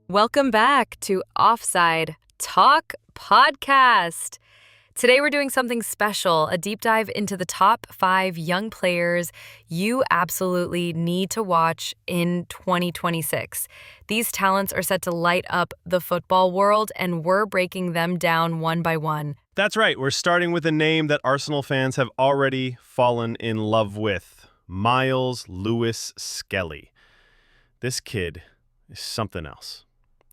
Welcome back to Offside Talk Podcast. Today we're doing something special, a deep dive into the top 5 young players you absolutely need to watch in 2026. These talents are set to light up the football world, and we're breaking them down one by one. That's right. We're starting with a name that Arsenal fans have already fallen in love with, Myles Lewis-Skelly. This kid is something else.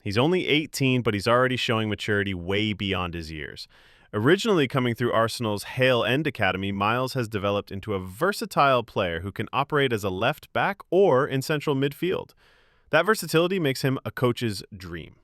He's only 18, but he's already showing maturity way beyond his years. Originally coming through Arsenal's Hale End Academy, Myles has developed into a versatile player who can operate as a left back or in central midfield. That versatility makes him a coach's dream.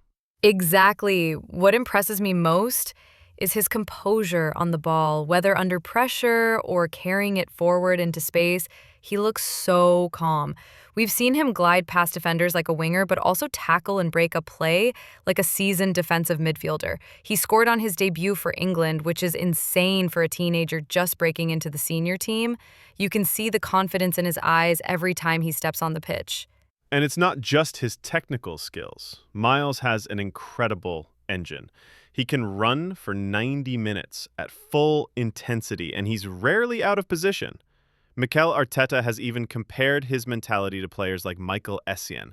Exactly. What impresses me most is his composure on the ball. Whether under pressure or carrying it forward into space, he looks so calm. We've seen him glide past defenders like a winger, but also tackle and break up play like a seasoned defensive midfielder. He scored on his debut for England, which is insane for a teenager just breaking into the senior team. You can see the confidence in his eyes every time he steps on the pitch. And it's not just his technical skills. Myles has an incredible engine. He can run for 90 minutes at full intensity, and he's rarely out of position. Mikel Arteta has even compared his mentality to players like Michael Essien.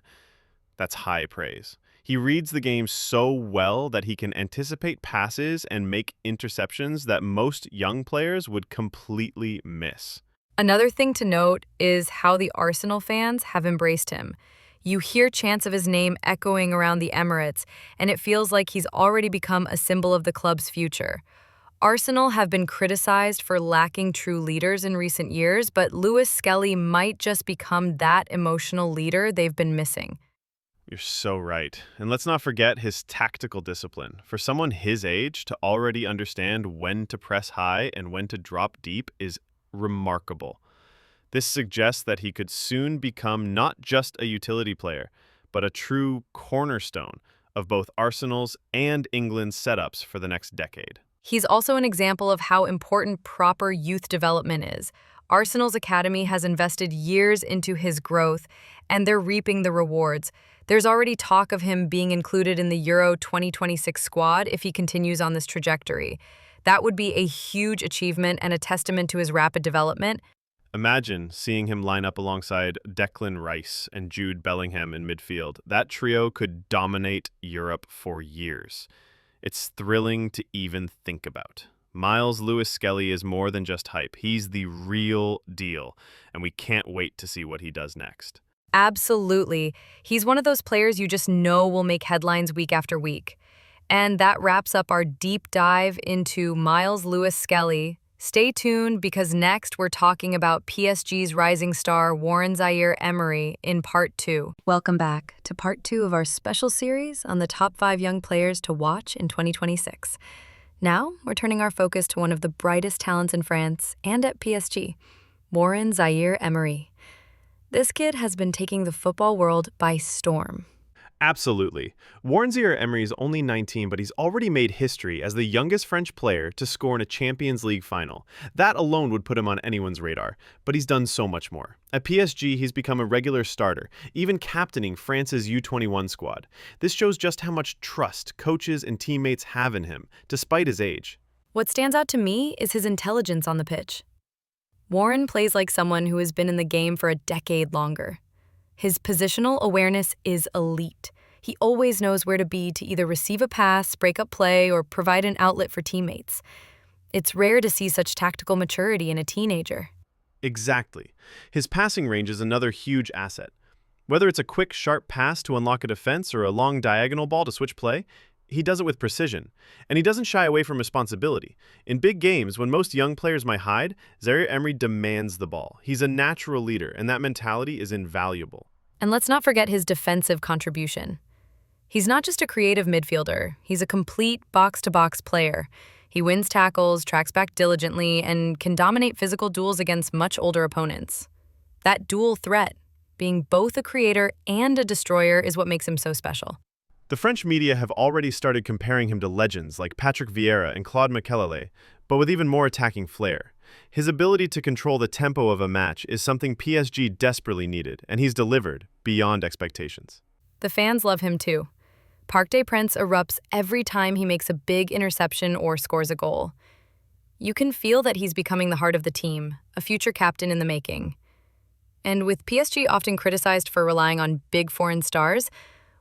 That's high praise. He reads the game so well that he can anticipate passes and make interceptions that most young players would completely miss. Another thing to note is how the Arsenal fans have embraced him. You hear chants of his name echoing around the Emirates, and it feels like he's already become a symbol of the club's future. Arsenal have been criticized for lacking true leaders in recent years, but Lewis-Skelly might just become that emotional leader they've been missing. You're so right. And let's not forget his tactical discipline. For someone his age to already understand when to press high and when to drop deep is remarkable. This suggests that he could soon become not just a utility player, but a true cornerstone of both Arsenal's and England's setups for the next decade. He's also an example of how important proper youth development is. Arsenal's academy has invested years into his growth, and they're reaping the rewards. There's already talk of him being included in the Euro 2026 squad if he continues on this trajectory. That would be a huge achievement and a testament to his rapid development. Imagine seeing him line up alongside Declan Rice and Jude Bellingham in midfield. That trio could dominate Europe for years. It's thrilling to even think about. Myles Lewis-Skelly is more than just hype. He's the real deal, and we can't wait to see what he does next. Absolutely. He's one of those players you just know will make headlines week after week. And that wraps up our deep dive into Myles Lewis-Skelly. Stay tuned because next we're talking about PSG's rising star Warren Zaïre-Emery in Part 2. Welcome back to Part 2 of our special series on the top 5 young players to watch in 2026. Now we're turning our focus to one of the brightest talents in France and at PSG, Warren Zaïre-Emery. This kid has been taking the football world by storm. Absolutely. Warren Zaïre-Emery is only 19, but he's already made history as the youngest French player to score in a Champions League final. That alone would put him on anyone's radar, but he's done so much more. At PSG, he's become a regular starter, even captaining France's U21 squad. This shows just how much trust coaches and teammates have in him, despite his age. What stands out to me is his intelligence on the pitch. Warren plays like someone who has been in the game for a decade longer. His positional awareness is elite. He always knows where to be to either receive a pass, break up play, or provide an outlet for teammates. It's rare to see such tactical maturity in a teenager. Exactly. His passing range is another huge asset. Whether it's a quick, sharp pass to unlock a defense or a long diagonal ball to switch play, he does it with precision, and he doesn't shy away from responsibility. In big games, when most young players might hide, Zaïre-Emery demands the ball. He's a natural leader, and that mentality is invaluable. And let's not forget his defensive contribution. He's not just a creative midfielder, he's a complete box-to-box player. He wins tackles, tracks back diligently, and can dominate physical duels against much older opponents. That dual threat, being both a creator and a destroyer, is what makes him so special. The French media have already started comparing him to legends like Patrick Vieira and Claude Makélélé, but with even more attacking flair. His ability to control the tempo of a match is something PSG desperately needed, and he's delivered beyond expectations. The fans love him too. Parc des Princes erupts every time he makes a big interception or scores a goal. You can feel that he's becoming the heart of the team, a future captain in the making. And with PSG often criticized for relying on big foreign stars,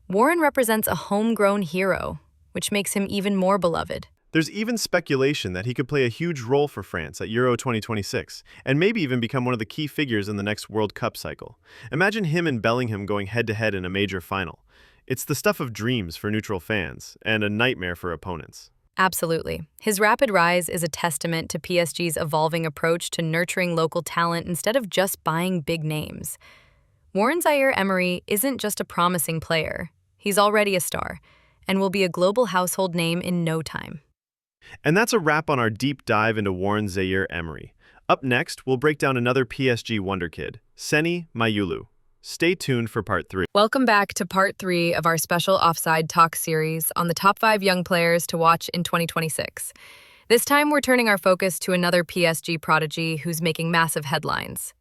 Warren represents a homegrown hero, which makes him even more beloved. There's even speculation that he could play a huge role for France at Euro 2026, and maybe even become one of the key figures in the next World Cup cycle. Imagine him and Bellingham going head-to-head in a major final. It's the stuff of dreams for neutral fans, and a nightmare for opponents. Absolutely. His rapid rise is a testament to PSG's evolving approach to nurturing local talent instead of just buying big names. Warren Zaïre-Emery isn't just a promising player. He's already a star, and will be a global household name in no time. And that's a wrap on our deep dive into Warren Zaïre-Emery. Up next, we'll break down another PSG wonderkid, Senny Mayulu. Stay tuned for part 3. Welcome back to part 3 of our special Offside Talk series on the top 5 young players to watch in 2026. This time, we're turning our focus to another PSG prodigy who's making massive headlines,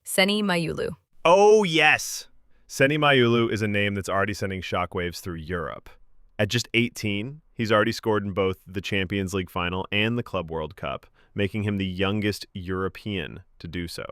Senny Mayulu. Oh, yes! Senny Mayulu is a name that's already sending shockwaves through Europe. At just 18, he's already scored in both the Champions League final and the Club World Cup, making him the youngest European to do so.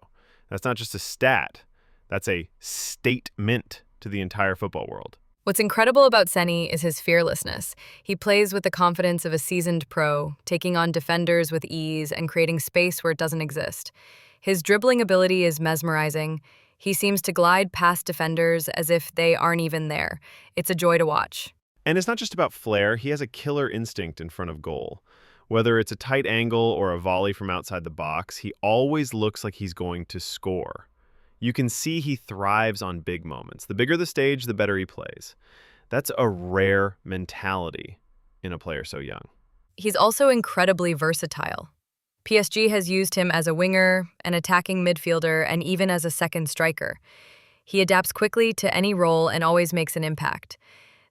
That's not just a stat. That's a statement to the entire football world. What's incredible about Senny is his fearlessness. He plays with the confidence of a seasoned pro, taking on defenders with ease and creating space where it doesn't exist. His dribbling ability is mesmerizing. He seems to glide past defenders as if they aren't even there. It's a joy to watch. And it's not just about flair, he has a killer instinct in front of goal. Whether it's a tight angle or a volley from outside the box, he always looks like he's going to score. You can see he thrives on big moments. The bigger the stage, the better he plays. That's a rare mentality in a player so young. He's also incredibly versatile. PSG has used him as a winger, an attacking midfielder, and even as a second striker. He adapts quickly to any role and always makes an impact.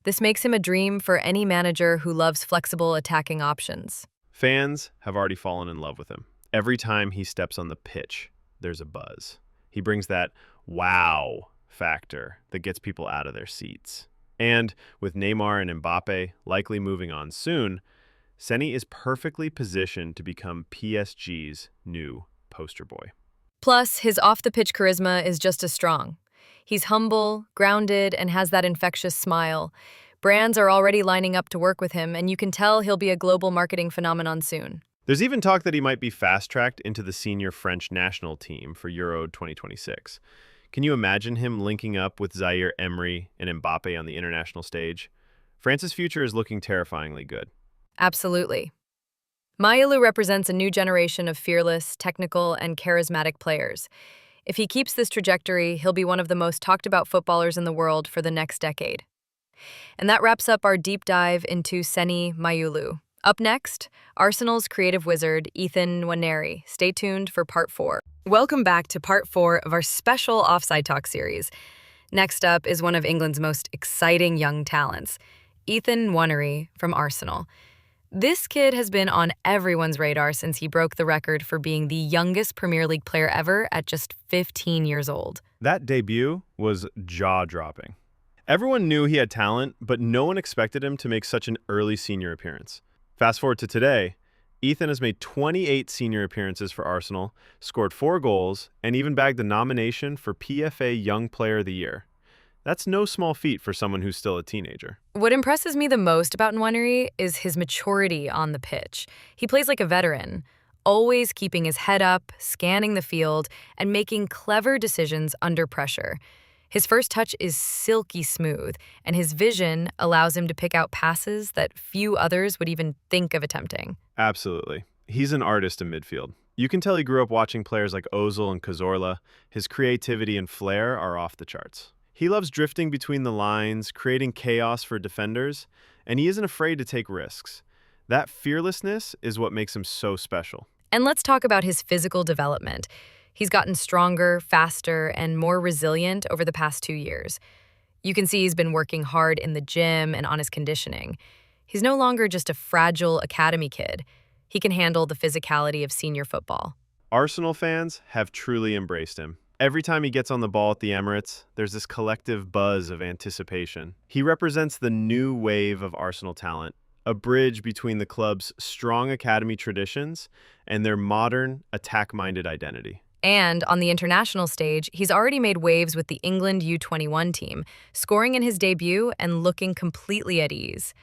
This makes him a dream for any manager who loves flexible attacking options. Fans have already fallen in love with him. Every time he steps on the pitch, there's a buzz. He brings that wow factor that gets people out of their seats. And with Neymar and Mbappe likely moving on soon, Senny is perfectly positioned to become PSG's new poster boy. Plus, his off-the-pitch charisma is just as strong. He's humble, grounded, and has that infectious smile. Brands are already lining up to work with him, and you can tell he'll be a global marketing phenomenon soon. There's even talk that he might be fast-tracked into the senior French national team for Euro 2026. Can you imagine him linking up with Zaïre-Emery and Mbappe on the international stage? France's future is looking terrifyingly good. Absolutely. Mayulu represents a new generation of fearless, technical, and charismatic players. If he keeps this trajectory, he'll be one of the most talked-about footballers in the world for the next decade. And that wraps up our deep dive into Senny Mayulu. Up next, Arsenal's creative wizard, Ethan Nwaneri. Stay tuned for part 4. Welcome back to part 4 of our special Offside Talk series. Next up is one of England's most exciting young talents, Ethan Nwaneri from Arsenal. This kid has been on everyone's radar since he broke the record for being the youngest Premier League player ever at just 15 years old. That debut was jaw-dropping. Everyone knew he had talent, but no one expected him to make such an early senior appearance. Fast forward to today, Ethan has made 28 senior appearances for Arsenal, scored 4 goals, and even bagged the nomination for PFA Young Player of the Year. That's no small feat for someone who's still a teenager. What impresses me the most about Nwaneri is his maturity on the pitch. He plays like a veteran, always keeping his head up, scanning the field, and making clever decisions under pressure. His first touch is silky smooth, and his vision allows him to pick out passes that few others would even think of attempting. Absolutely. He's an artist in midfield. You can tell he grew up watching players like Ozil and Cazorla. His creativity and flair are off the charts. He loves drifting between the lines, creating chaos for defenders, and he isn't afraid to take risks. That fearlessness is what makes him so special. And let's talk about his physical development. He's gotten stronger, faster, and more resilient over the past 2 years. You can see he's been working hard in the gym and on his conditioning. He's no longer just a fragile academy kid. He can handle the physicality of senior football. Arsenal fans have truly embraced him. Every time he gets on the ball at the Emirates, there's this collective buzz of anticipation. He represents the new wave of Arsenal talent, a bridge between the club's strong academy traditions and their modern, attack-minded identity. And on the international stage, he's already made waves with the England U21 team, scoring in his debut and looking completely at ease.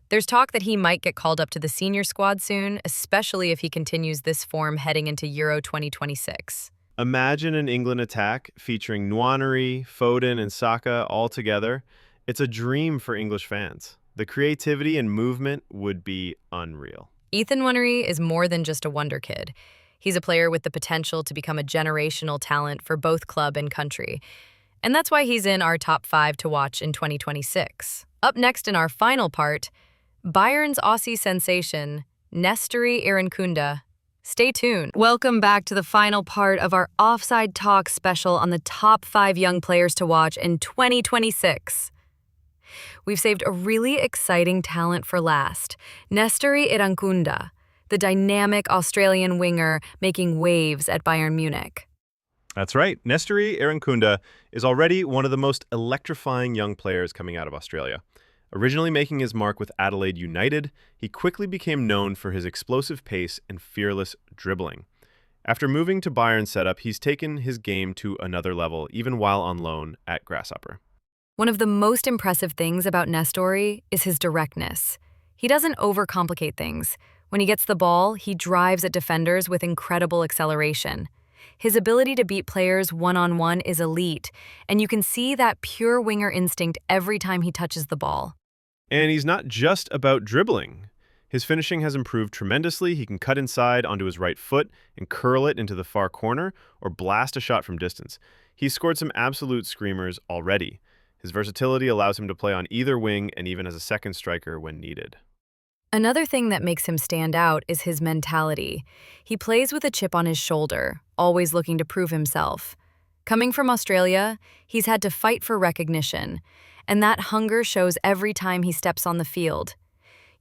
There's talk that he might get called up to the senior squad soon, especially if he continues this form heading into Euro 2026. Imagine an England attack featuring Nwaneri, Foden, and Saka all together. It's a dream for English fans. The creativity and movement would be unreal. Ethan Nwaneri is more than just a wonder kid. He's a player with the potential to become a generational talent for both club and country. And that's why he's in our top 5 to watch in 2026. Up next in our final part, Bayern's Aussie sensation, Nestory Irankunda. Stay tuned. Welcome back to the final part of our Offside Talk special on the top 5 young players to watch in 2026. We've saved a really exciting talent for last, Nestory Irankunda, the dynamic Australian winger making waves at Bayern Munich. That's right. Nestory Irankunda is already one of the most electrifying young players coming out of Australia. Originally making his mark with Adelaide United, he quickly became known for his explosive pace and fearless dribbling. After moving to Bayern's setup, he's taken his game to another level, even while on loan at Grasshopper. One of the most impressive things about Nestory is his directness. He doesn't overcomplicate things. When he gets the ball, he drives at defenders with incredible acceleration. His ability to beat players one-on-one is elite, and you can see that pure winger instinct every time he touches the ball. And he's not just about dribbling. His finishing has improved tremendously. He can cut inside onto his right foot and curl it into the far corner or blast a shot from distance. He's scored some absolute screamers already. His versatility allows him to play on either wing and even as a second striker when needed. Another thing that makes him stand out is his mentality. He plays with a chip on his shoulder, always looking to prove himself. Coming from Australia, he's had to fight for recognition, and that hunger shows every time he steps on the field.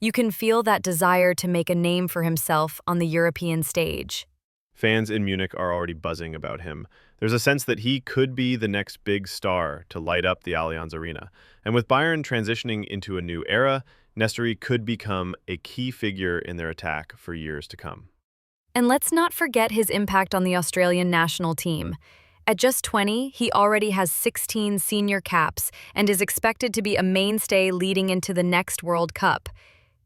You can feel that desire to make a name for himself on the European stage. Fans in Munich are already buzzing about him. There's a sense that he could be the next big star to light up the Allianz Arena. And with Bayern transitioning into a new era, Nestory could become a key figure in their attack for years to come. And let's not forget his impact on the Australian national team. At just 20, he already has 16 senior caps and is expected to be a mainstay leading into the next World Cup.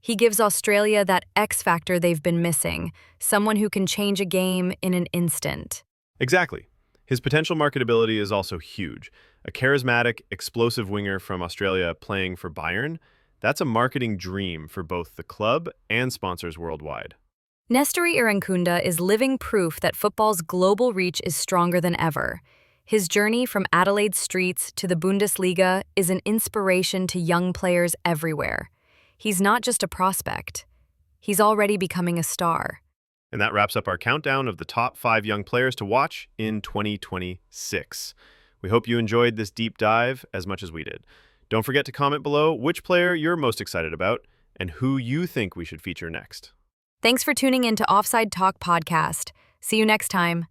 He gives Australia that X factor they've been missing, someone who can change a game in an instant. Exactly. His potential marketability is also huge. A charismatic, explosive winger from Australia playing for Bayern, that's a marketing dream for both the club and sponsors worldwide. Nestory Irankunda is living proof that football's global reach is stronger than ever. His journey from Adelaide's streets to the Bundesliga is an inspiration to young players everywhere. He's not just a prospect. He's already becoming a star. And that wraps up our countdown of the top 5 young players to watch in 2026. We hope you enjoyed this deep dive as much as we did. Don't forget to comment below which player you're most excited about and who you think we should feature next. Thanks for tuning in to Offside Talk Podcast. See you next time.